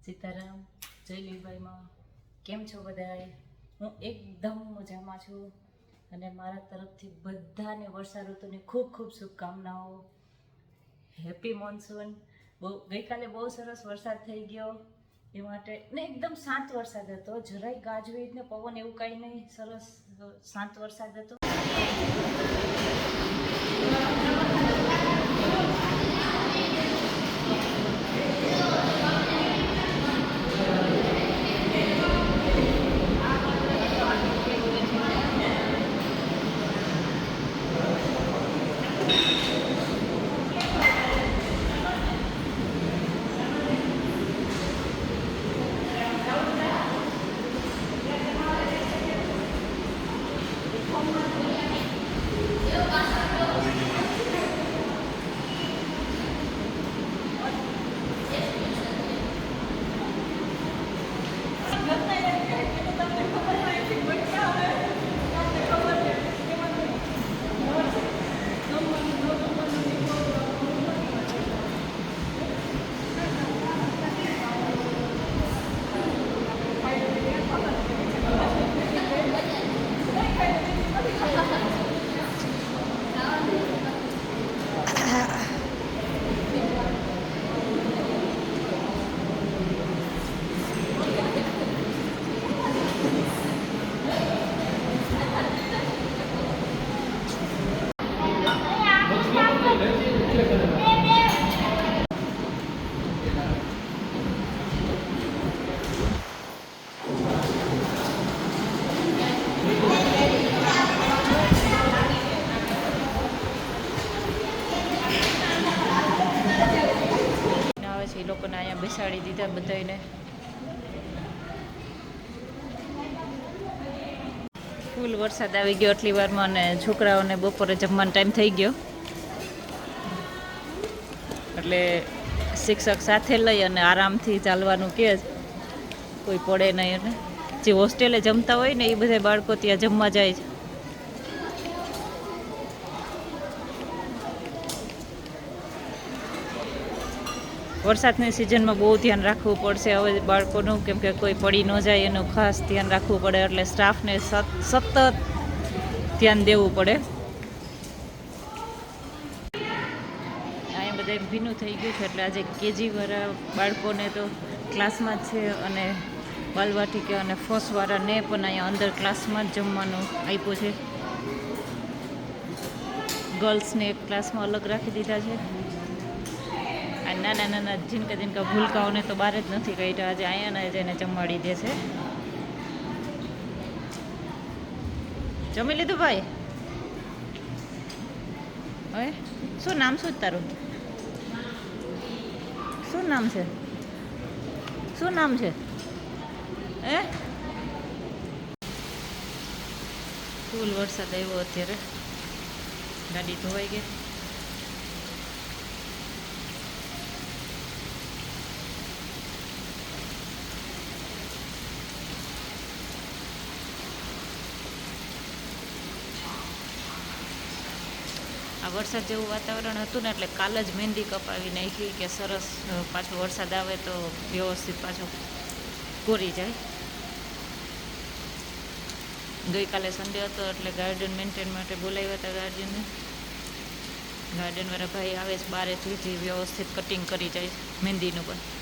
સીતારામ, જય લીલભાઈમાં. કેમ છો બધાએ? હું એકદમ મજામાં છું અને મારા તરફથી બધાને વર્ષા ઋતુની ખૂબ ખૂબ શુભકામનાઓ. Happy monsoon. ગઈકાલે બહુ સરસ વરસાદ થઈ ગયો એ માટે ને એકદમ શાંત વરસાદ હતો, જરાય ગાજવીજ ને પવન એવું કાંઈ નહીં, સરસ શાંત વરસાદ હતો. એ લોકોને અહીંયા બેસાડી દીધા બધાને. ફૂલ વરસાદ આવી ગયો આટલી વારમાં અને છોકરાઓને બપોરે જમવાનો ટાઈમ થઈ ગયો એટલે શિક્ષક સાથે લઈ અને આરામથી ચાલવાનું કહે, કોઈ પડે નહીં. અને જે હોસ્ટેલે જમતા હોય ને એ બધા બાળકો ત્યાં જમવા જાય છે. વરસાદની સિઝનમાં બહુ ધ્યાન રાખવું પડશે હવે બાળકોનું, કેમ કે કોઈ પડી ન જાય એનું ખાસ ધ્યાન રાખવું પડે, એટલે સ્ટાફને સતત ધ્યાન દેવું પડે. અહીંયા બધા ભીનું થઈ ગયું છે એટલે આજે કેજીવાળા બાળકોને તો ક્લાસમાં જ છે અને બાલવાટિકા અને ફર્સ્ટવાળાને પણ અહીંયા અંદર ક્લાસમાં જ જમવાનું આપ્યું છે. ગર્લ્સને એક ક્લાસમાં અલગ રાખી દીધા છે. નાના નાના જીનકા જીનકા ભૂલકાઓને તો બહાર જ નથી કાઢ્યા, આજે અહીંયા જઈને જમાડી દે છે. જમી લીધું ભાઈ? હવે શું નામ શું તારું? શું નામ છે? શું નામ છે? ફૂલ વરસાદ આવ્યો અત્યારે, ગાડી ધોવાઈ ગઈ. આ વરસાદ જેવું વાતાવરણ હતું ને એટલે કાલ જ મહેંદી કપાવી નાખી કે સરસ પાછો વરસાદ આવે તો વ્યવસ્થિત પાછો કોરી જાય. ગઈકાલે સન્ડે હતો એટલે ગાર્ડન મેન્ટેન માટે બોલાવ્યા હતા ગાર્ડનને. ગાર્ડનવાળા ભાઈ આવે છે બારેથી, જે વ્યવસ્થિત કટિંગ કરી જાય મહેંદીનું પણ.